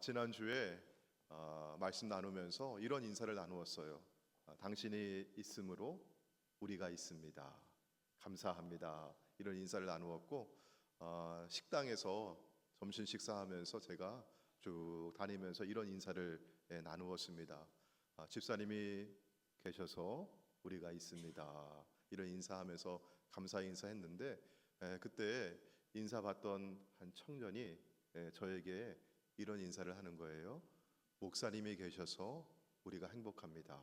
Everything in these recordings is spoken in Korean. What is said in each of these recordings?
지난주에 말씀 나누면서 이런 인사를 나누었어요. 당신이 있으므로 우리가 있습니다. 감사합니다. 이런 인사를 나누었고 식당에서 점심 식사하면서 제가 쭉 다니면서 이런 인사를 나누었습니다. 집사님이 계셔서 우리가 있습니다. 이런 인사하면서 감사 인사했는데 그때 인사받던 한 청년이 저에게 이런 인사를 하는 거예요. 목사님이 계셔서 우리가 행복합니다.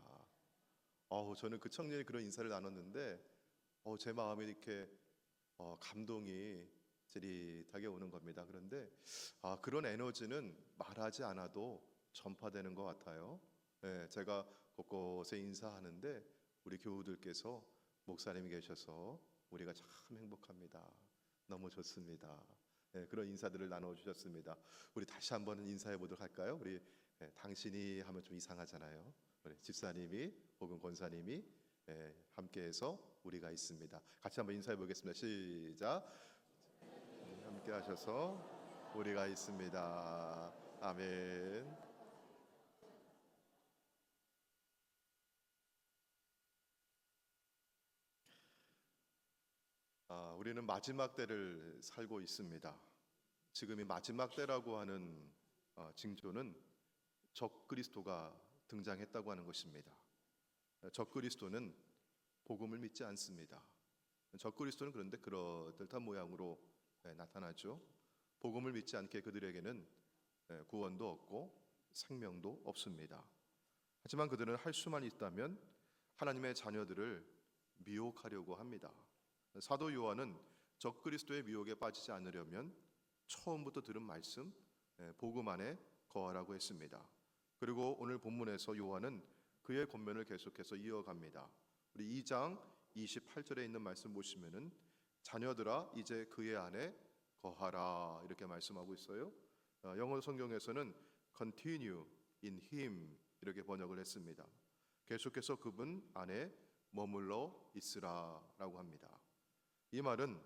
저는 그 청년이 그런 인사를 나눴는데 제 마음에 이렇게 감동이 찌릿하게 오는 겁니다. 그런데 그런 에너지는 말하지 않아도 전파되는 것 같아요. 제가 곳곳에 인사하는데 우리 교우들께서 목사님이 계셔서 우리가 참 행복합니다. 너무 좋습니다. 그런 인사들을 나눠주셨습니다. 우리 다시 한번 인사해 보도록 할까요? 우리 당신이 하면 좀 이상하잖아요. 우리 집사님이 혹은 권사님이 함께해서 우리가 있습니다. 같이 한번 인사해 보겠습니다. 시작. 함께 하셔서 우리가 있습니다. 아멘. 우리는 마지막 때를 살고 있습니다. 지금이 마지막 때라고 하는 징조는 적그리스도가 등장했다고 하는 것입니다. 적그리스도는 복음을 믿지 않습니다. 적그리스도는 그런데 그러듯한 모양으로 나타나죠. 복음을 믿지 않게 그들에게는 구원도 없고 생명도 없습니다. 하지만 그들은 할 수만 있다면 하나님의 자녀들을 미혹하려고 합니다. 사도 요한은 적그리스도의 미혹에 빠지지 않으려면 처음부터 들은 말씀, 복음 안에 거하라고 했습니다. 그리고 오늘 본문에서 요한은 그의 권면을 계속해서 이어갑니다. 우리 2장 28절에 있는 말씀 보시면은 자녀들아 이제 그의 안에 거하라 이렇게 말씀하고 있어요. 영어 성경에서는 continue in him 이렇게 번역을 했습니다. 계속해서 그분 안에 머물러 있으라라고 합니다. 이 말은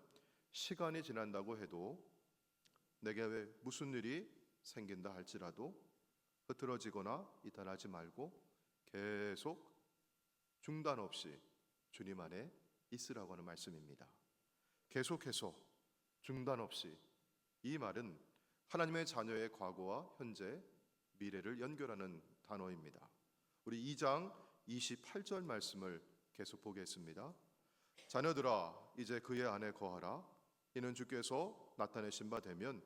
시간이 지난다고 해도 내게 왜 무슨 일이 생긴다 할지라도 흐트러지거나 이탈하지 말고 계속 중단 없이 주님 안에 있으라고 하는 말씀입니다. 계속해서 중단 없이, 이 말은 하나님의 자녀의 과거와 현재, 미래를 연결하는 단어입니다. 우리 2장 28절 말씀을 계속 보겠습니다. 자녀들아 이제 그의 안에 거하라. 이는 주께서 나타내신 바 되면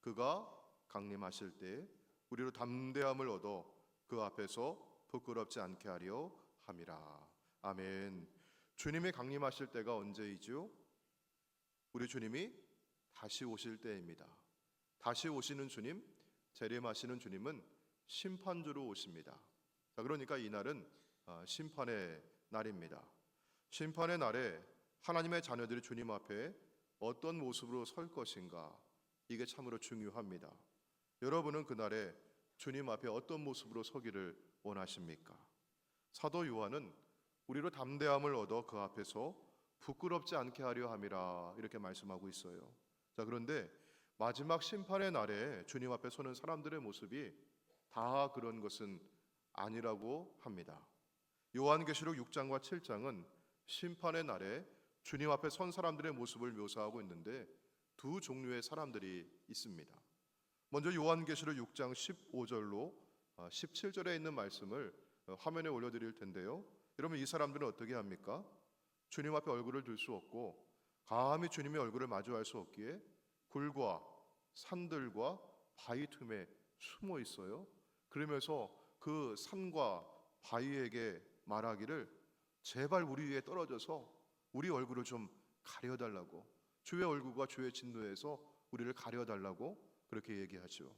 그가 강림하실 때에 우리로 담대함을 얻어 그 앞에서 부끄럽지 않게 하려 함이라. 아멘. 주님이 강림하실 때가 언제이죠? 우리 주님이 다시 오실 때입니다. 다시 오시는 주님, 재림하시는 주님은 심판주로 오십니다. 그러니까 이날은 심판의 날입니다. 심판의 날에 하나님의 자녀들이 주님 앞에 어떤 모습으로 설 것인가, 이게 참으로 중요합니다. 여러분은 그날에 주님 앞에 어떤 모습으로 서기를 원하십니까? 사도 요한은 우리로 담대함을 얻어 그 앞에서 부끄럽지 않게 하려 함이라 이렇게 말씀하고 있어요. 그런데 마지막 심판의 날에 주님 앞에 서는 사람들의 모습이 다 그런 것은 아니라고 합니다. 요한계시록 6장과 7장은 심판의 날에 주님 앞에 선 사람들의 모습을 묘사하고 있는데 두 종류의 사람들이 있습니다. 먼저 요한계시록 6장 15절로 17절에 있는 말씀을 화면에 올려드릴 텐데요. 여러분, 이 사람들은 어떻게 합니까? 주님 앞에 얼굴을 들 수 없고 감히 주님의 얼굴을 마주할 수 없기에 굴과 산들과 바위 틈에 숨어 있어요. 그러면서 그 산과 바위에게 말하기를 제발 우리 위에 떨어져서 우리 얼굴을 좀 가려달라고, 주의 얼굴과 주의 진노에서 우리를 가려달라고 그렇게 얘기하죠.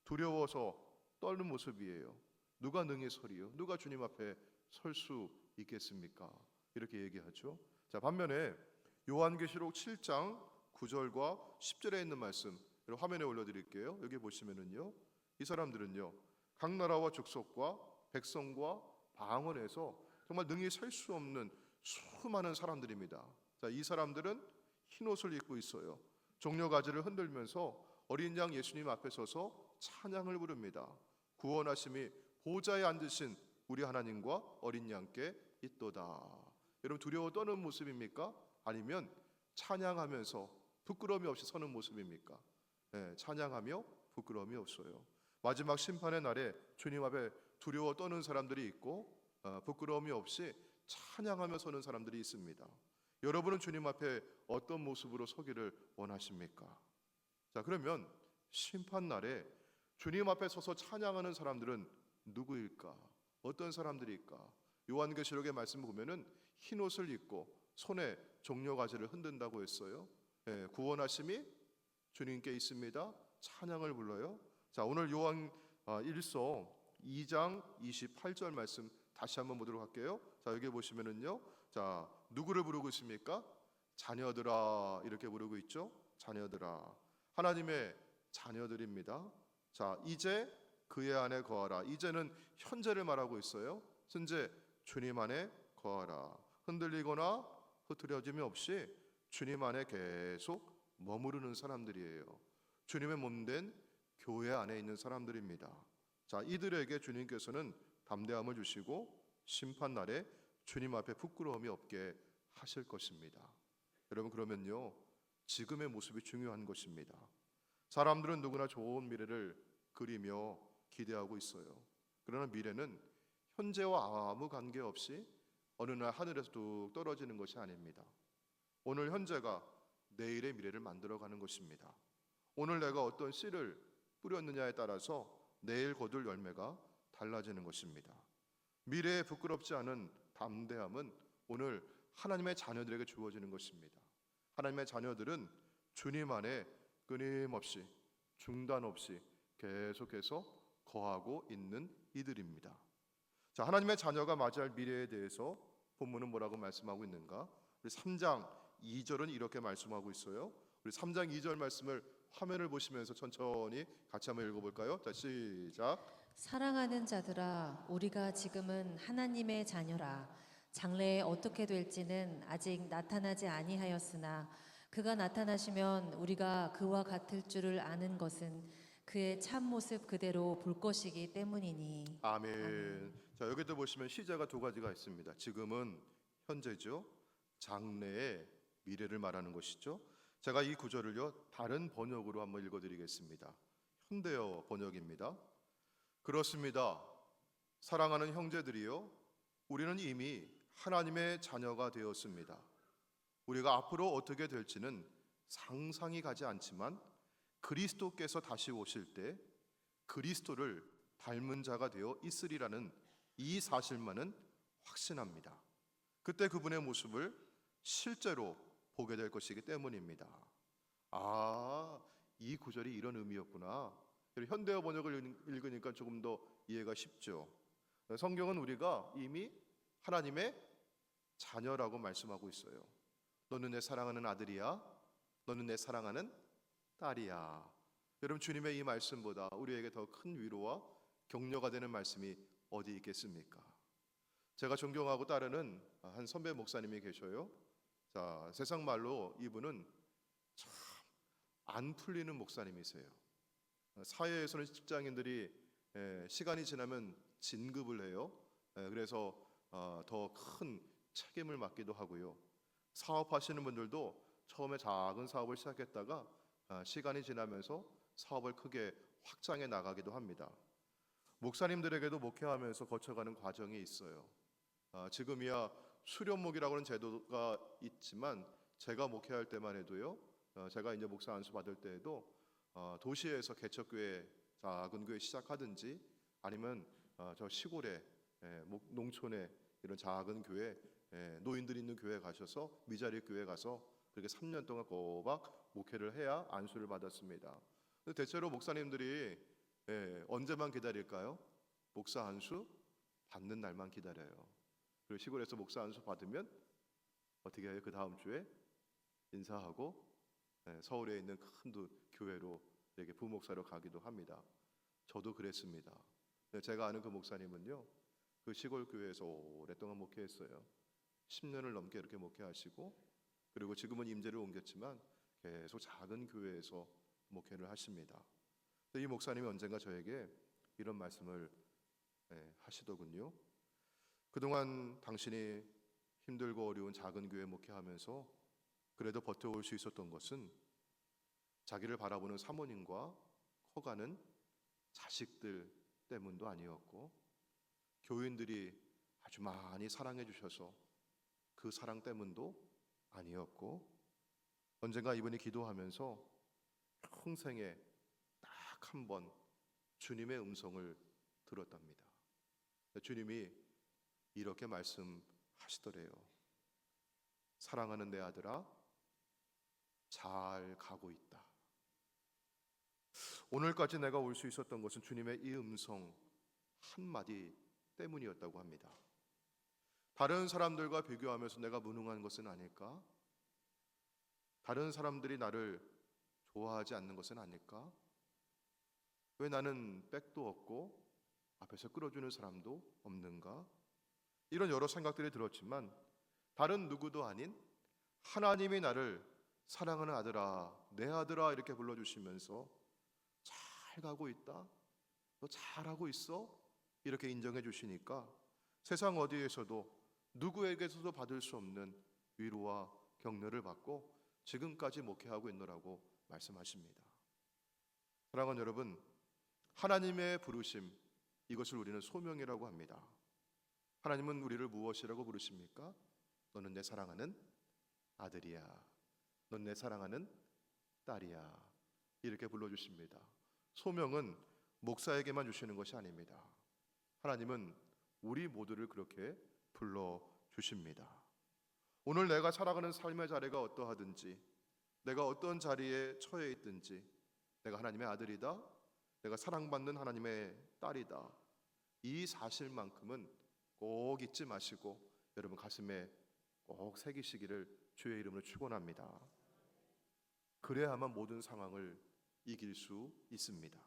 두려워서 떨는 모습이에요. 누가 능히 서리요? 누가 주님 앞에 설 수 있겠습니까? 이렇게 얘기하죠. 반면에 요한계시록 7장 9절과 10절에 있는 말씀 화면에 올려드릴게요. 여기 보시면은요, 이 사람들은요 각 나라와 족속과 백성과 방언에서 정말 능히 셀 수 없는 수많은 사람들입니다. 이 사람들은 흰 옷을 입고 있어요. 종려가지를 흔들면서 어린 양 예수님 앞에 서서 찬양을 부릅니다. 구원하심이 보좌에 앉으신 우리 하나님과 어린 양께 있도다. 여러분, 두려워 떠는 모습입니까? 아니면 찬양하면서 부끄러움이 없이 서는 모습입니까? 네, 찬양하며 부끄러움이 없어요. 마지막 심판의 날에 주님 앞에 두려워 떠는 사람들이 있고 부끄러움이 없이 찬양하며 서는 사람들이 있습니다. 여러분은 주님 앞에 어떤 모습으로 서기를 원하십니까? 자, 그러면 심판 날에 주님 앞에 서서 찬양하는 사람들은 누구일까? 어떤 사람들일까? 요한계시록의 말씀을 보면은 흰 옷을 입고 손에 종려가지를 흔든다고 했어요. 예, 구원하심이 주님께 있습니다. 찬양을 불러요. 자, 오늘 요한 1서 2장 28절 말씀 다시 한번 보도록 할게요. 자, 여기 보시면은요. 자, 누구를 부르고 있습니까? 자녀들아, 이렇게 부르고 있죠. 자녀들아. 하나님의 자녀들입니다. 자, 이제 그의 안에 거하라. 이제는 현재를 말하고 있어요. 현재 주님 안에 거하라. 흔들리거나 흐트러짐이 없이 주님 안에 계속 머무르는 사람들이에요. 주님의 몸된 교회 안에 있는 사람들입니다. 자, 이들에게 주님께서는 담대함을 주시고 심판날에 주님 앞에 부끄러움이 없게 하실 것입니다. 여러분, 그러면요, 지금의 모습이 중요한 것입니다. 사람들은 누구나 좋은 미래를 그리며 기대하고 있어요. 그러나 미래는 현재와 아무 관계없이 어느 날 하늘에서 뚝 떨어지는 것이 아닙니다. 오늘 현재가 내일의 미래를 만들어가는 것입니다. 오늘 내가 어떤 씨를 뿌렸느냐에 따라서 내일 거둘 열매가 달라지는 것입니다. 미래에 부끄럽지 않은 담대함은 오늘 하나님의 자녀들에게 주어지는 것입니다. 하나님의 자녀들은 주님 안에 끊임없이 중단 없이 계속해서 거하고 있는 이들입니다. 자, 하나님의 자녀가 맞이할 미래에 대해서 본문은 뭐라고 말씀하고 있는가? 우리 3장 2절은 이렇게 말씀하고 있어요. 우리 3장 2절 말씀을 화면을 보시면서 천천히 같이 한번 읽어볼까요? 자, 시작. 사랑하는 자들아, 우리가 지금은 하나님의 자녀라. 장래에 어떻게 될지는 아직 나타나지 아니하였으나 그가 나타나시면 우리가 그와 같을 줄을 아는 것은 그의 참 모습 그대로 볼 것이기 때문이니. 아멘. 아멘. 자, 여기도 보시면 시제가 두 가지가 있습니다. 지금은 현재죠. 장래의 미래를 말하는 것이죠. 제가 이 구절을요, 다른 번역으로 한번 읽어드리겠습니다. 현대어 번역입니다. 그렇습니다. 사랑하는 형제들이요, 우리는 이미 하나님의 자녀가 되었습니다. 우리가 앞으로 어떻게 될지는 상상이 가지 않지만 그리스도께서 다시 오실 때 그리스도를 닮은 자가 되어 있으리라는 이 사실만은 확신합니다. 그때 그분의 모습을 실제로 보게 될 것이기 때문입니다. 아, 이 구절이 이런 의미였구나. 현대어 번역을 읽으니까 조금 더 이해가 쉽죠. 성경은 우리가 이미 하나님의 자녀라고 말씀하고 있어요. 너는 내 사랑하는 아들이야. 너는 내 사랑하는 딸이야. 여러분, 주님의 이 말씀보다 우리에게 더 큰 위로와 격려가 되는 말씀이 어디 있겠습니까? 제가 존경하고 따르는 한 선배 목사님이 계셔요. 자, 세상 말로 이분은 참 안 풀리는 목사님이세요. 사회에서는 직장인들이 시간이 지나면 진급을 해요. 그래서 더 큰 책임을 맡기도 하고요. 사업하시는 분들도 처음에 작은 사업을 시작했다가 시간이 지나면서 사업을 크게 확장해 나가기도 합니다. 목사님들에게도 목회하면서 거쳐가는 과정이 있어요. 지금이야 수련목이라고 하는 제도가 있지만 제가 목회할 때만 해도요, 제가 이제 목사 안수 받을 때에도 도시에서 개척교회, 작은 교회 시작하든지 아니면 저 시골에 농촌에 이런 작은 교회, 노인들 있는 교회 가셔서 미자리 교회 가서 그렇게 3년 동안 꼬박 목회를 해야 안수를 받았습니다. 근데 대체로 목사님들이 언제만 기다릴까요? 목사 안수 받는 날만 기다려요. 그리고 시골에서 목사 안수 받으면 어떻게 해요? 그 다음 주에 인사하고 서울에 있는 큰 교회로 이렇게 부목사로 가기도 합니다. 저도 그랬습니다. 제가 아는 그 목사님은요, 그 시골 교회에서 오랫동안 목회했어요. 10년을 넘게 이렇게 목회하시고, 그리고 지금은 임재를 옮겼지만 계속 작은 교회에서 목회를 하십니다. 이 목사님이 언젠가 저에게 이런 말씀을 하시더군요. 그동안 당신이 힘들고 어려운 작은 교회 목회하면서 그래도 버텨올 수 있었던 것은 자기를 바라보는 사모님과 커가는 자식들 때문도 아니었고, 교인들이 아주 많이 사랑해 주셔서 그 사랑 때문도 아니었고, 언젠가 이분이 기도하면서 평생에 딱 한 번 주님의 음성을 들었답니다. 주님이 이렇게 말씀하시더래요. 사랑하는 내 아들아, 잘 가고 있다. 오늘까지 내가 올 수 있었던 것은 주님의 이 음성 한마디 때문이었다고 합니다. 다른 사람들과 비교하면서 내가 무능한 것은 아닐까? 다른 사람들이 나를 좋아하지 않는 것은 아닐까? 왜 나는 백도 없고 앞에서 끌어주는 사람도 없는가? 이런 여러 생각들이 들었지만 다른 누구도 아닌 하나님이 나를 사랑하는 아들아, 내 아들아 이렇게 불러주시면서 잘 가고 있다, 너 잘하고 있어, 이렇게 인정해 주시니까 세상 어디에서도 누구에게서도 받을 수 없는 위로와 격려를 받고 지금까지 목회하고 있노라고 말씀하십니다. 사랑하는 여러분, 하나님의 부르심, 이것을 우리는 소명이라고 합니다. 하나님은 우리를 무엇이라고 부르십니까? 너는 내 사랑하는 아들이야, 넌 내 사랑하는 딸이야, 이렇게 불러주십니다. 소명은 목사에게만 주시는 것이 아닙니다. 하나님은 우리 모두를 그렇게 불러주십니다. 오늘 내가 살아가는 삶의 자리가 어떠하든지, 내가 어떤 자리에 처해 있든지, 내가 하나님의 아들이다, 내가 사랑받는 하나님의 딸이다, 이 사실만큼은 꼭 잊지 마시고 여러분 가슴에 꼭 새기시기를 주의 이름으로 축원합니다. 그래야만 모든 상황을 이길 수 있습니다.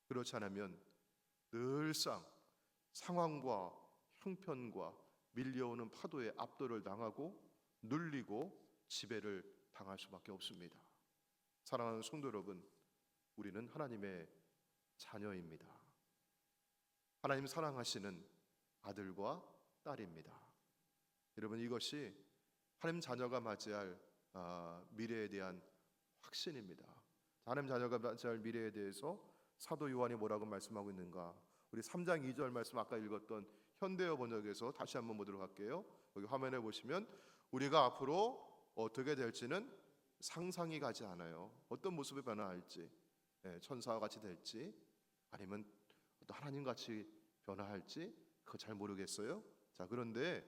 그렇지 않으면 늘상 상황과 형편과 밀려오는 파도에 압도를 당하고 눌리고 지배를 당할 수밖에 없습니다. 사랑하는 성도 여러분, 우리는 하나님의 자녀입니다. 하나님 사랑하시는 아들과 딸입니다. 여러분, 이것이 하나님 자녀가 맞이할 미래에 대한 확신입니다. 하나님 자녀가 맞이할 미래에 대해서 사도 요한이 뭐라고 말씀하고 있는가? 우리 3장 2절 말씀 아까 읽었던 현대어 번역에서 다시 한번 보도록 할게요. 여기 화면에 보시면 우리가 앞으로 어떻게 될지는 상상이 가지 않아요. 어떤 모습이 변화할지, 천사와 같이 될지 아니면 또 하나님 같이 변화할지 그거 잘 모르겠어요. 자, 그런데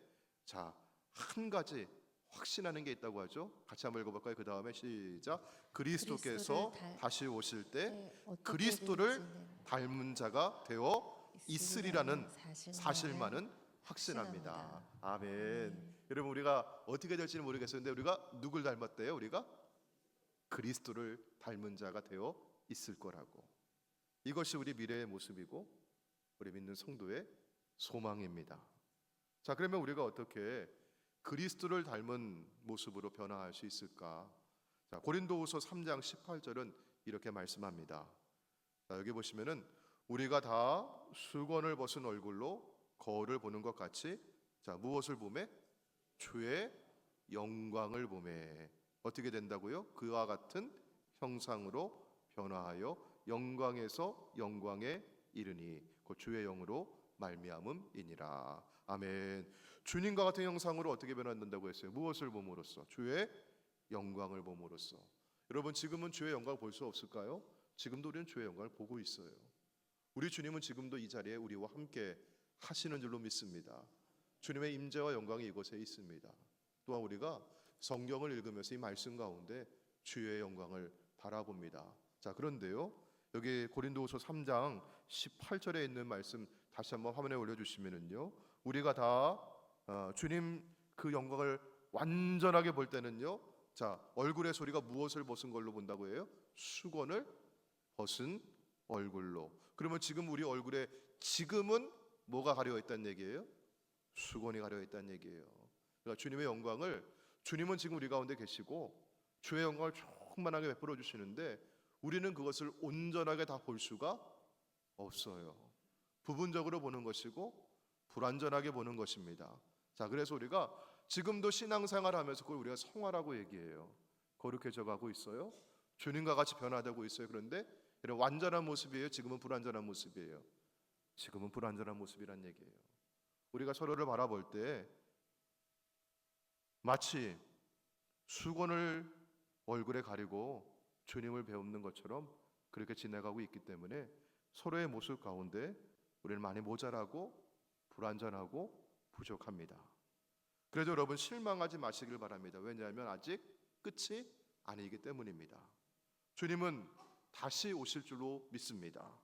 한 가지 확신하는 게 있다고 하죠. 같이 한번 읽어볼까요? 그 다음에 시작. 그리스도께서 다시 오실 때 그리스도를 닮은 자가 되어 있으리라는 사실만은 확신합니다. 아멘. 여러분, 우리가 어떻게 될지는 모르겠었는데 우리가 누굴 닮았대요? 우리가 그리스도를 닮은 자가 되어 있을 거라고. 이것이 우리 미래의 모습이고 우리 믿는 성도의 소망입니다. 자, 그러면 우리가 어떻게 그리스도를 닮은 모습으로 변화할 수 있을까? 자, 고린도후서 3장 18절은 이렇게 말씀합니다. 자, 여기 보시면은 우리가 다 수건을 벗은 얼굴로 거울을 보는 것 같이, 자, 무엇을 보매? 주의 영광을 보매. 어떻게 된다고요? 그와 같은 형상으로 변화하여 영광에서 영광에 이르니 곧 주의 영으로 말미암음이니라. 아멘. 주님과 같은 형상으로 어떻게 변화된다고 했어요? 무엇을 봄으로써? 주의 영광을 봄으로써. 여러분, 지금은 주의 영광을 볼 수 없을까요? 지금도 우리는 주의 영광을 보고 있어요. 우리 주님은 지금도 이 자리에 우리와 함께 하시는 줄로 믿습니다. 주님의 임재와 영광이 이곳에 있습니다. 또한 우리가 성경을 읽으면서 이 말씀 가운데 주의 영광을 바라봅니다. 자, 그런데요, 여기 고린도후서 3장 18절에 있는 말씀 다시 한번 화면에 올려주시면은요, 우리가 다 주님 그 영광을 완전하게 볼 때는요, 자, 얼굴의 소리가 무엇을 벗은 걸로 본다고 해요? 수건을 벗은 얼굴로. 그러면 지금 우리 얼굴에 지금은 뭐가 가려 있다는 얘기예요? 수건이 가려 있다는 얘기예요. 그러니까 주님의 영광을, 주님은 지금 우리 가운데 계시고 주의 영광을 충만하게 베풀어 주시는데 우리는 그것을 온전하게 다 볼 수가 없어요. 부분적으로 보는 것이고 불완전하게 보는 것입니다. 자, 그래서 우리가 지금도 신앙생활하면서 그걸 우리가 성화라고 얘기해요. 거룩해져 가고 있어요. 주님과 같이 변화되고 있어요. 그런데 이런 완전한 모습이에요. 지금은 불완전한 모습이에요. 지금은 불완전한 모습이란 얘기예요. 우리가 서로를 바라볼 때 마치 수건을 얼굴에 가리고 주님을 배우는 것처럼 그렇게 지내가고 있기 때문에 서로의 모습 가운데 우리는 많이 모자라고 불완전하고 부족합니다. 그래도 여러분 실망하지 마시길 바랍니다. 왜냐하면 아직 끝이 아니기 때문입니다. 주님은 다시 오실 줄로 믿습니다.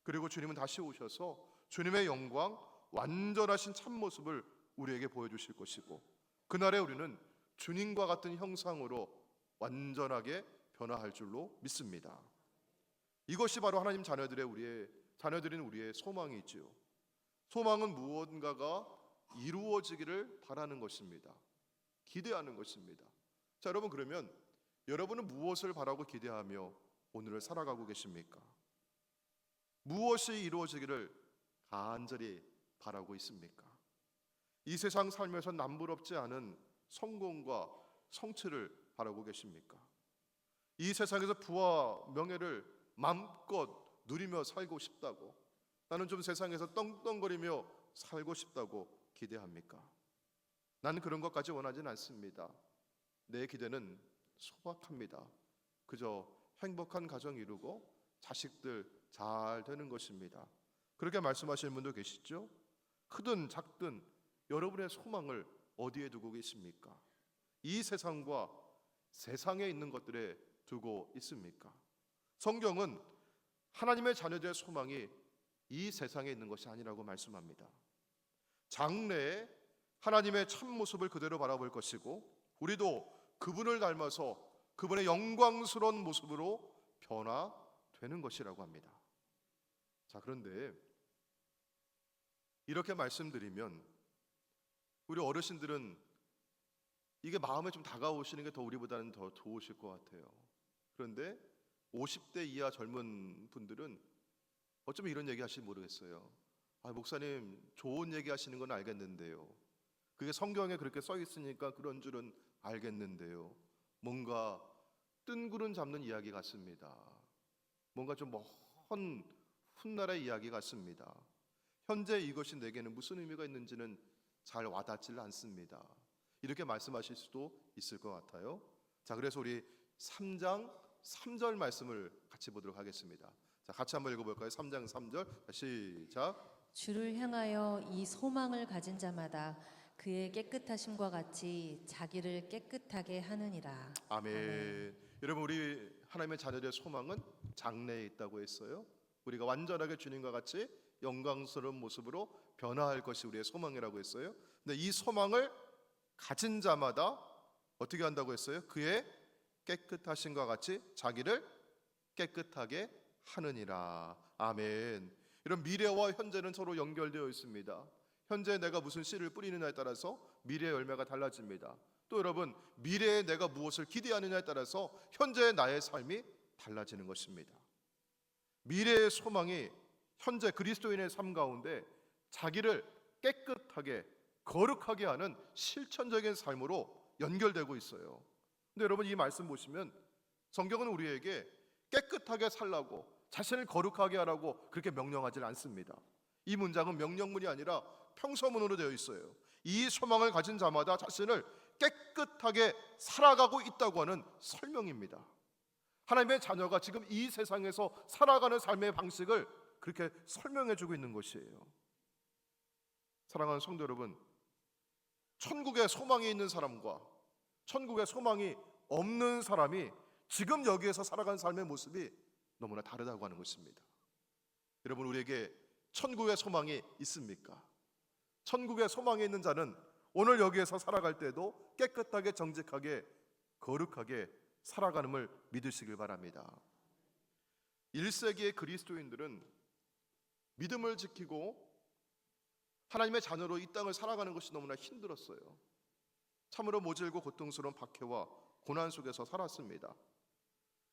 그리고 주님은 다시 오셔서 주님의 영광, 완전하신 참모습을 우리에게 보여주실 것이고 그날에 우리는 주님과 같은 형상으로 완전하게 변화할 줄로 믿습니다. 이것이 바로 하나님 자녀들인 우리의 소망이지요. 소망은 무언가가 이루어지기를 바라는 것입니다. 기대하는 것입니다. 자, 여러분, 그러면 여러분은 무엇을 바라고 기대하며 오늘을 살아가고 계십니까? 무엇이 이루어지기를 간절히 바라고 있습니까? 이 세상 살면서 남부럽지 않은 성공과 성취를 바라고 계십니까? 이 세상에서 부와 명예를 마음껏 누리며 살고 싶다고, 나는 좀 세상에서 떵떵거리며 살고 싶다고 기대합니까? 나는 그런 것까지 원하진 않습니다. 내 기대는 소박합니다. 그저 행복한 가정 이루고 자식들 잘 되는 것입니다. 그렇게 말씀하시는 분도 계시죠? 크든 작든 여러분의 소망을 어디에 두고 계십니까? 이 세상과 세상에 있는 것들에 두고 있습니까? 성경은 하나님의 자녀들의 소망이 이 세상에 있는 것이 아니라고 말씀합니다. 장래에 하나님의 참모습을 그대로 바라볼 것이고 우리도 그분을 닮아서 그분의 영광스러운 모습으로 변화되는 것이라고 합니다. 자, 그런데 이렇게 말씀드리면 우리 어르신들은 이게 마음에 좀 다가오시는 게 더 우리보다는 더 좋으실 것 같아요. 그런데 50대 이하 젊은 분들은 어쩌면 이런 얘기 하실지 모르겠어요. 아, 목사님 좋은 얘기 하시는 건 알겠는데요. 그게 성경에 그렇게 써 있으니까 그런 줄은 알겠는데요. 뭔가 뜬구름 잡는 이야기 같습니다. 뭔가 좀 먼 훗날의 이야기 같습니다. 현재 이것이 내게는 무슨 의미가 있는지는 잘 와닿질 않습니다. 이렇게 말씀하실 수도 있을 것 같아요. 자, 그래서 우리 3장 3절 말씀을 같이 보도록 하겠습니다. 자, 같이 한번 읽어볼까요? 3장 3절 시작. 주를 향하여 이 소망을 가진 자마다 그의 깨끗하심과 같이 자기를 깨끗하게 하느니라. 아멘. 여러분, 우리 하나님의 자녀들의 소망은 장래에 있다고 했어요. 우리가 완전하게 주님과 같이 영광스러운 모습으로 변화할 것이 우리의 소망이라고 했어요. 근데 이 소망을 가진 자마다 어떻게 한다고 했어요? 그의 깨끗하심과 같이 자기를 깨끗하게 하느니라. 아멘. 이런 미래와 현재는 서로 연결되어 있습니다. 현재 내가 무슨 씨를 뿌리느냐에 따라서 미래의 열매가 달라집니다. 또 여러분, 미래에 내가 무엇을 기대하느냐에 따라서 현재의 나의 삶이 달라지는 것입니다. 미래의 소망이 현재 그리스도인의 삶 가운데 자기를 깨끗하게 거룩하게 하는 실천적인 삶으로 연결되고 있어요. 근데 여러분, 이 말씀 보시면 성경은 우리에게 깨끗하게 살라고, 자신을 거룩하게 하라고 그렇게 명령하지 않습니다. 이 문장은 명령문이 아니라 평서문으로 되어 있어요. 이 소망을 가진 자마다 자신을 깨끗하게 살아가고 있다고 하는 설명입니다. 하나님의 자녀가 지금 이 세상에서 살아가는 삶의 방식을 그렇게 설명해 주고 있는 것이에요. 사랑하는 성도 여러분, 천국에 소망이 있는 사람과 천국에 소망이 없는 사람이 지금 여기에서 살아가는 삶의 모습이 너무나 다르다고 하는 것입니다. 여러분, 우리에게 천국의 소망이 있습니까? 천국의 소망이 있는 자는 오늘 여기에서 살아갈 때도 깨끗하게 정직하게 거룩하게 살아가는을 믿으시길 바랍니다. 1세기의 그리스도인들은 믿음을 지키고 하나님의 자녀로 이 땅을 살아가는 것이 너무나 힘들었어요. 참으로 모질고 고통스러운 박해와 고난 속에서 살았습니다.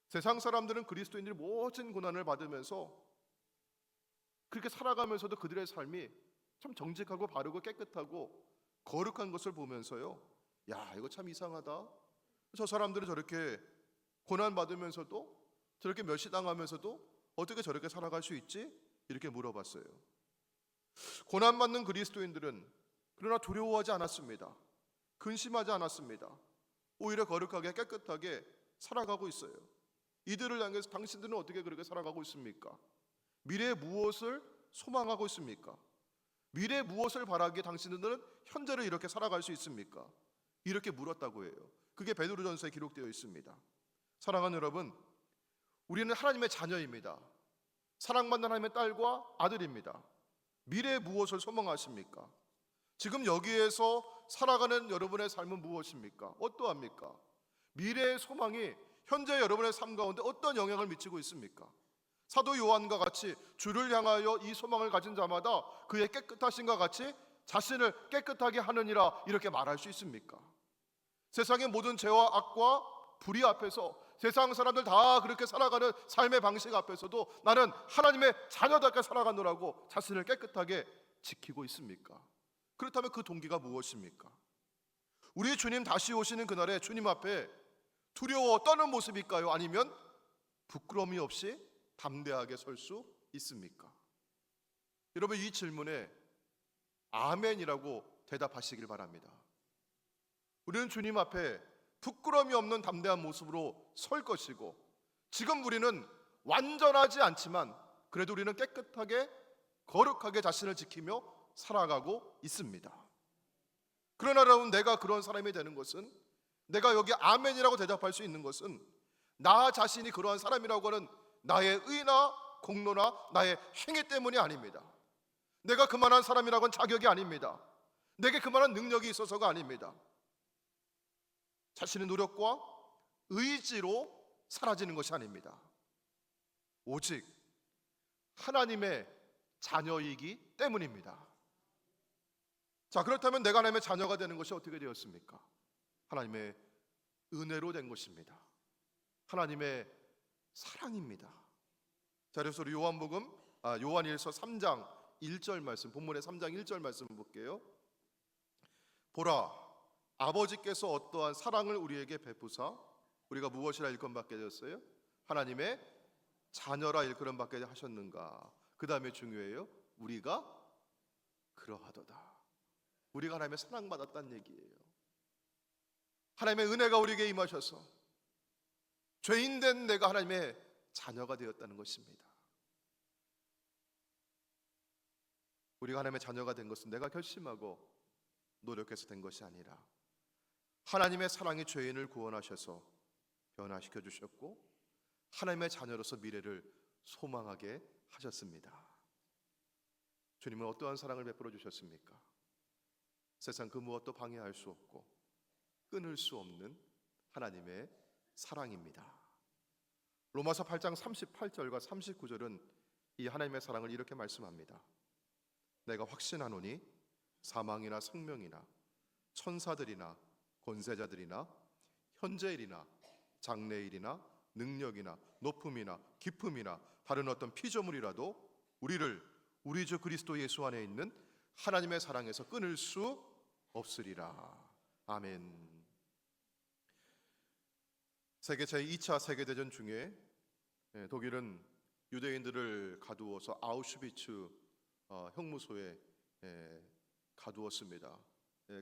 세상 사람들은 그리스도인들이 모든 고난을 받으면서 그렇게 살아가면서도 그들의 삶이 참 정직하고 바르고 깨끗하고 거룩한 것을 보면서요, 야, 이거 참 이상하다. 저 사람들은 저렇게 고난 받으면서도, 저렇게 멸시당하면서도 어떻게 저렇게 살아갈 수 있지? 이렇게 물어봤어요. 고난 받는 그리스도인들은 그러나 두려워하지 않았습니다. 근심하지 않았습니다. 오히려 거룩하게 깨끗하게 살아가고 있어요. 이들을 향해서 당신들은 어떻게 그렇게 살아가고 있습니까? 미래에 무엇을 소망하고 있습니까? 미래에 무엇을 바라기에 당신들은 현재를 이렇게 살아갈 수 있습니까? 이렇게 물었다고 해요. 그게 베드로전서에 기록되어 있습니다. 사랑하는 여러분, 우리는 하나님의 자녀입니다. 사랑받는 하나님의 딸과 아들입니다. 미래에 무엇을 소망하십니까? 지금 여기에서 살아가는 여러분의 삶은 무엇입니까? 어떠합니까? 미래의 소망이 현재 여러분의 삶 가운데 어떤 영향을 미치고 있습니까? 사도 요한과 같이 주를 향하여 이 소망을 가진 자마다 그의 깨끗하심과 같이 자신을 깨끗하게 하느니라 이렇게 말할 수 있습니까? 세상의 모든 죄와 악과 불의 앞에서 세상 사람들 다 그렇게 살아가는 삶의 방식 앞에서도 나는 하나님의 자녀답게 살아가노라고 자신을 깨끗하게 지키고 있습니까? 그렇다면 그 동기가 무엇입니까? 우리 주님 다시 오시는 그날에 주님 앞에 두려워 떠는 모습일까요? 아니면 부끄러움이 없이 담대하게 설 수 있습니까? 여러분, 이 질문에 아멘이라고 대답하시길 바랍니다. 우리는 주님 앞에 부끄러움이 없는 담대한 모습으로 설 것이고, 지금 우리는 완전하지 않지만 그래도 우리는 깨끗하게 거룩하게 자신을 지키며 살아가고 있습니다. 그러나 여러분, 내가 그런 사람이 되는 것은, 내가 여기 아멘이라고 대답할 수 있는 것은 나 자신이 그러한 사람이라고 하는 나의 의나 공로나 나의 행위 때문이 아닙니다. 내가 그만한 사람이라고는 자격이 아닙니다. 내게 그만한 능력이 있어서가 아닙니다. 자신의 노력과 의지로 사라지는 것이 아닙니다. 오직 하나님의 자녀이기 때문입니다. 자, 그렇다면 내가 하나님의 자녀가 되는 것이 어떻게 되었습니까? 하나님의 은혜로 된 것입니다. 하나님의 사랑입니다. 자, 그래서 우리 요한일서 3장 1절 말씀, 본문의 3장 1절 말씀 볼게요. 보라, 아버지께서 어떠한 사랑을 우리에게 베푸사 우리가 무엇이라 일컬음받게 되었어요? 하나님의 자녀라 일컬음받게 하셨는가? 그 다음에 중요해요. 우리가 그러하도다. 우리가 하나님의 사랑받았다는 얘기예요. 하나님의 은혜가 우리에게 임하셔서 죄인된 내가 하나님의 자녀가 되었다는 것입니다. 우리가 하나님의 자녀가 된 것은 내가 결심하고 노력해서 된 것이 아니라 하나님의 사랑이 죄인을 구원하셔서 변화시켜 주셨고 하나님의 자녀로서 미래를 소망하게 하셨습니다. 주님은 어떠한 사랑을 베풀어 주셨습니까? 세상 그 무엇도 방해할 수 없고 끊을 수 없는 하나님의 사랑입니다. 로마서 8장 38절과 39절은 이 하나님의 사랑을 이렇게 말씀합니다. 내가 확신하노니 사망이나 생명이나 천사들이나 권세자들이나 현재일이나 장래일이나 능력이나 높음이나 깊음이나 다른 어떤 피조물이라도 우리를 우리 주 그리스도 예수 안에 있는 하나님의 사랑에서 끊을 수 없으리라. 아멘. 세계 제2차 세계대전 중에 독일은 유대인들을 가두어서 아우슈비츠 형무소에 가두었습니다.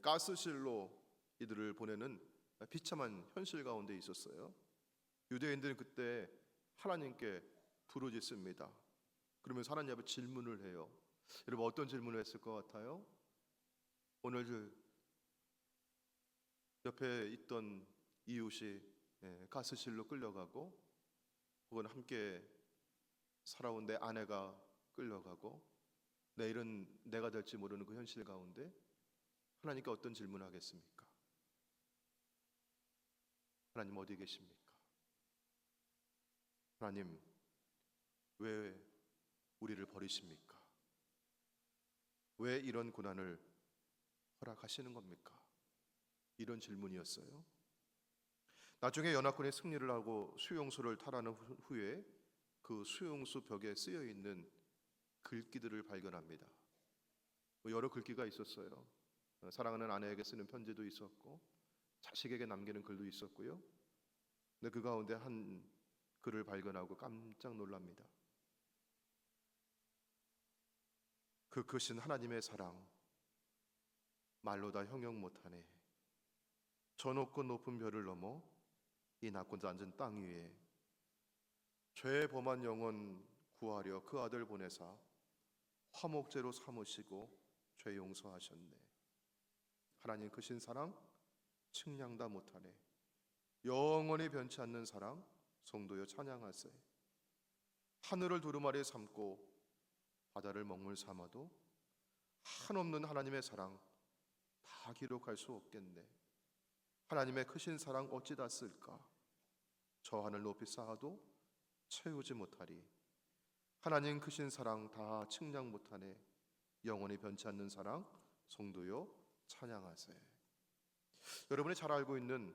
가스실로 이들을 보내는 비참한 현실 가운데 있었어요. 유대인들은 그때 하나님께 부르짖습니다. 그러면서 하나님 앞에 질문을 해요. 여러분, 어떤 질문을 했을 것 같아요? 오늘 옆에 있던 이웃이 가스실로 끌려가고, 혹은 함께 살아온 내 아내가 끌려가고, 내일은 내가 될지 모르는 그 현실 가운데 하나님께 어떤 질문을 하겠습니까? 하나님 어디 계십니까? 하나님 왜 우리를 버리십니까? 왜 이런 고난을 허락하시는 겁니까? 이런 질문이었어요. 나중에 연합군이 승리를 하고 수용소를 탈환한 후에 그 수용소 벽에 쓰여 있는 글귀들을 발견합니다. 여러 글귀가 있었어요. 사랑하는 아내에게 쓰는 편지도 있었고 자식에게 남기는 글도 있었고요. 근데 그 가운데 한 글을 발견하고 깜짝 놀랍니다. 그 크신 하나님의 사랑 말로 다 형용 못하네. 저 높고 높은 별을 넘어 이 낮고 낮은 땅 위에 죄 범한 영혼 구하려 그 아들 보내사 화목제로 삼으시고 죄 용서하셨네. 하나님 크신 사랑 측량 다 못하네. 영원히 변치 않는 사랑 성도여 찬양하세. 하늘을 두루마리 삼고 바다를 먹물 삼아도 한없는 하나님의 사랑 다 기록할 수 없겠네. 하나님의 크신 사랑 어찌 다 쓸까? 저 하늘 높이 쌓아도 채우지 못하리. 하나님 크신 사랑 다 측량 못하네. 영원히 변치 않는 사랑 성도여 찬양하세. 여러분이 잘 알고 있는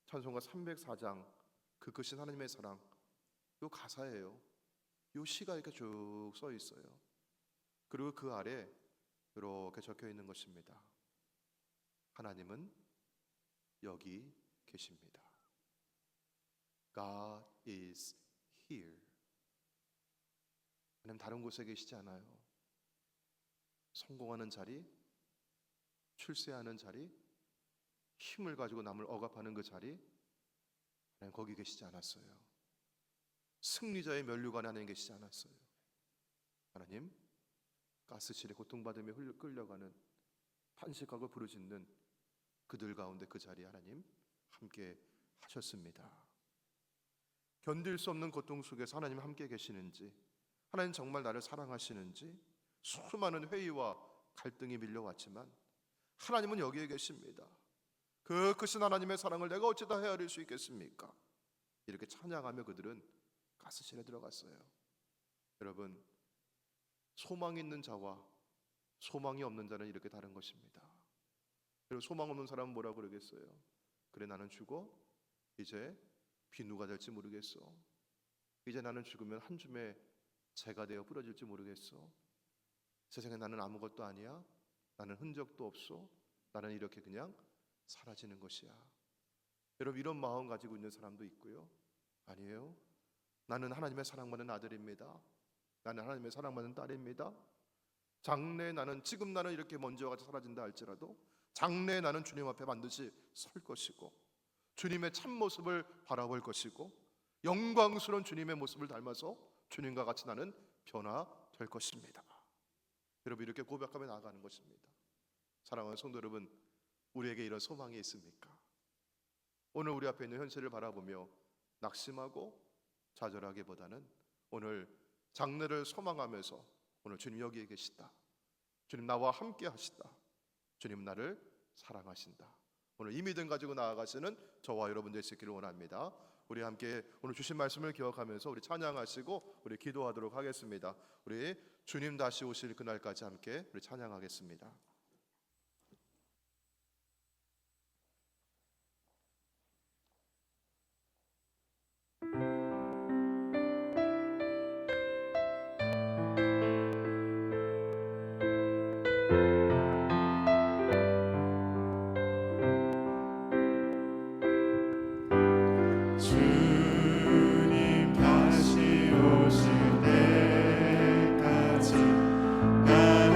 찬송가 304장 그 크신 하나님의 사랑, 요 가사예요. 요 시가 이렇게 쭉 써 있어요. 그리고 그 아래 이렇게 적혀 있는 것입니다. 하나님은 여기 계십니다. God is here. 하나님 다른 곳에 계시지 않아요. 성공하는 자리, 출세하는 자리, 힘을 가지고 남을 억압하는 그 자리, 하나님 거기 계시지 않았어요. 승리자의 면류관에 하나님 계시지 않았어요. 하나님 가스실에 고통받으며 끌려가는 탄식하고 부르짖는 그들 가운데 그 자리에 하나님 함께 하셨습니다. 견딜 수 없는 고통 속에서 하나님 함께 계시는지, 하나님 정말 나를 사랑하시는지, 수많은 회의와 갈등이 밀려왔지만 하나님은 여기에 계십니다. 그 크신 하나님의 사랑을 내가 어찌다 헤아릴 수 있겠습니까? 이렇게 찬양하며 그들은 가스실에 들어갔어요. 여러분, 소망이 있는 자와 소망이 없는 자는 이렇게 다른 것입니다. 그리고 소망 없는 사람은 뭐라고 그러겠어요? 그래 나는 죽어? 이제 비누가 될지 모르겠어. 이제 나는 죽으면 한 줌의 재가 되어 부러질지 모르겠어. 세상에 나는 아무것도 아니야. 나는 흔적도 없어. 나는 이렇게 그냥 사라지는 것이야. 여러분, 이런 마음 가지고 있는 사람도 있고요. 아니에요. 나는 하나님의 사랑받는 아들입니다. 나는 하나님의 사랑받는 딸입니다. 장래에 지금 나는 이렇게 먼저 가서 사라진다 할지라도 장래에 나는 주님 앞에 반드시 설 것이고 주님의 참모습을 바라볼 것이고 영광스러운 주님의 모습을 닮아서 주님과 같이 나는 변화될 것입니다. 여러분, 이렇게 고백하며 나아가는 것입니다. 사랑하는 성도 여러분, 우리에게 이런 소망이 있습니까? 오늘 우리 앞에 있는 현실을 바라보며 낙심하고 좌절하기보다는 오늘 장래를 소망하면서 오늘 주님 여기에 계시다. 주님 나와 함께 하시다. 주님 나를 사랑하신다. 오늘 이 믿음 가지고 나아가시는 저와 여러분 되시기를 원합니다. 우리 함께 오늘 주신 말씀을 기억하면서 우리 찬양하시고 우리 기도하도록 하겠습니다. 우리 주님 다시 오실 그날까지 함께 우리 찬양하겠습니다. 주님 다시 오실 때까지 나는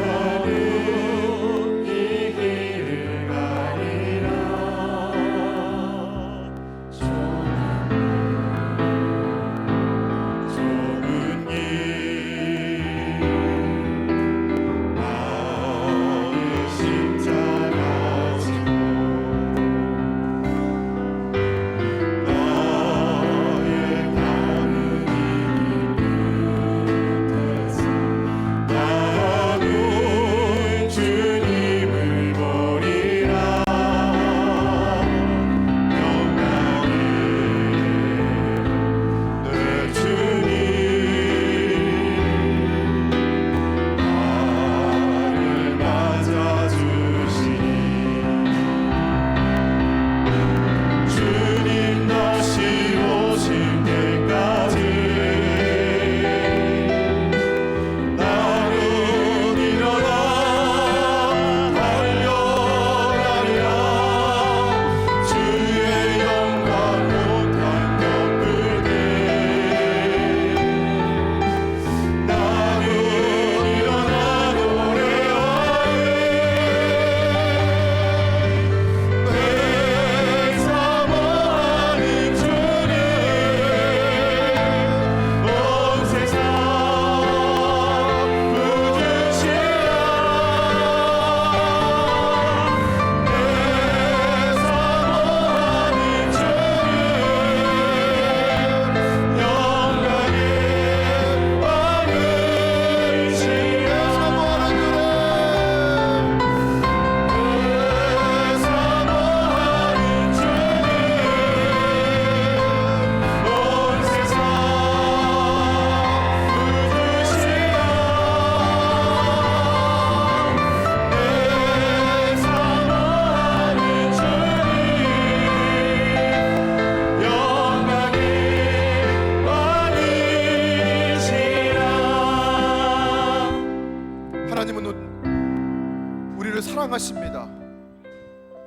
사랑하십니다.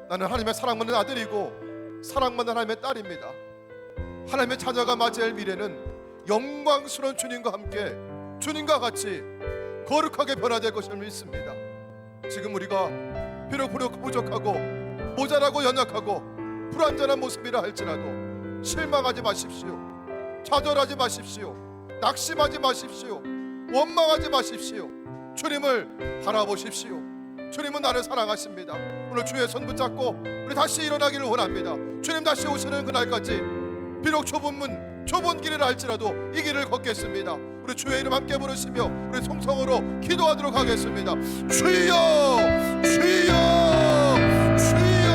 나는 하나님의 사랑받는 아들이고 사랑받는 하나님의 딸입니다. 하나님의 자녀가 맞이할 미래는 영광스러운 주님과 함께 주님과 같이 거룩하게 변화될 것을 믿습니다. 지금 우리가 비록 부족하고 모자라고 연약하고 불완전한 모습이라 할지라도 실망하지 마십시오. 좌절하지 마십시오. 낙심하지 마십시오. 원망하지 마십시오. 주님을 바라보십시오. 주님은 나를 사랑하십니다. 오늘 주의 손 붙잡고 우리 다시 일어나기를 원합니다. 주님 다시 오시는 그날까지 비록 좁은 길이라 할지라도 이 길을 걷겠습니다. 우리 주의 이름 함께 부르시며 우리 통성으로 기도하도록 하겠습니다. 주여 주여 주여.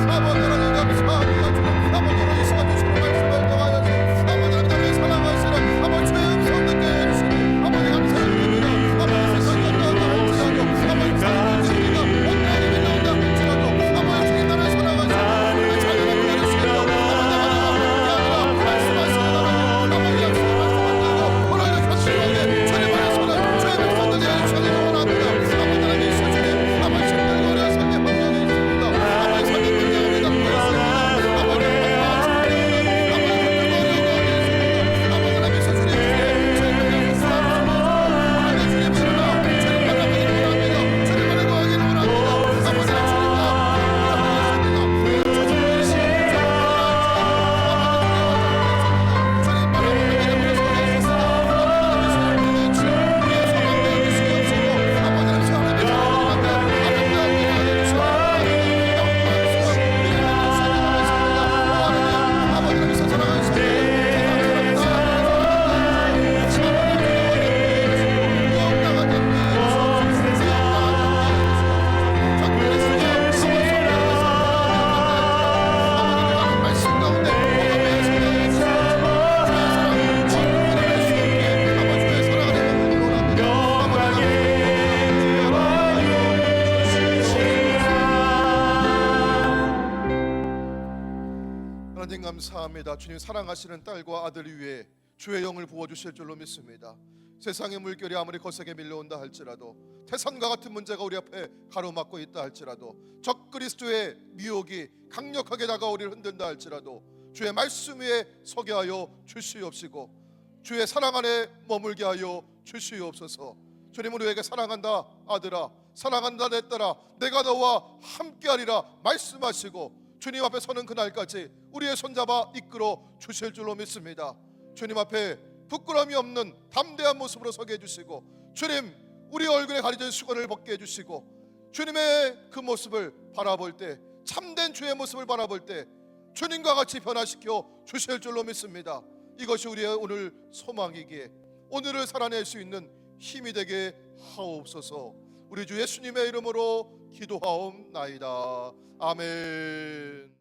아버지 하나님 감사합니다. 주님 아버지 하나님 이 시간 주시는 말씀을 통하여서 아버지 하나님 나를 사랑하시는 아버지 주의 음성 듣게 해주시니 아버지 감사드립니다. 아버지 세상에 나가 할지라도 아버지 사랑하시니까 원하게 밀려온다 할지라도 아버지 주님 나를 사랑하시는 우리 자녀를 기다리시며 아버지 하나님 말씀하시는 하나님 아버지 약속을 말씀하시고 오늘도 확실하게 주님 안에 서는 주의 말씀을 내주시기 원합니다. 아버지 하나님 이 시간에 아버지 힘들고 어려운 삶의 환경이 있습니다. 아버지 삶의 문제가 우리가 보였습니다. 아버지 하나님 감사합니다. 주님 사랑하시는 딸과 아들 위에 주의 영을 부어주실 줄로 믿습니다. 세상의 물결이 아무리 거세게 밀려온다 할지라도 태산과 같은 문제가 우리 앞에 가로막고 있다 할지라도 적 그리스도의 미혹이 강력하게 다가오리를 흔든다 할지라도 주의 말씀 위에 서게 하여 주시옵시고 주의 사랑 안에 머물게 하여 주시옵소서. 주님은 우리에게 사랑한다 아들아 사랑한다 내 딸아 내가 너와 함께하리라 말씀하시고 주님 앞에 서는 그날까지 우리의 손잡아 이끌어 주실 줄로 믿습니다. 주님 앞에 부끄러움이 없는 담대한 모습으로 서게 해주시고 주님 우리 얼굴에 가려진 수건을 벗게 해주시고 주님의 그 모습을 바라볼 때 참된 주의 모습을 바라볼 때 주님과 같이 변화시켜 주실 줄로 믿습니다. 이것이 우리의 오늘 소망이기에 오늘을 살아낼 수 있는 힘이 되게 하옵소서. 우리 주 예수님의 이름으로 기도하옵나이다. 아멘.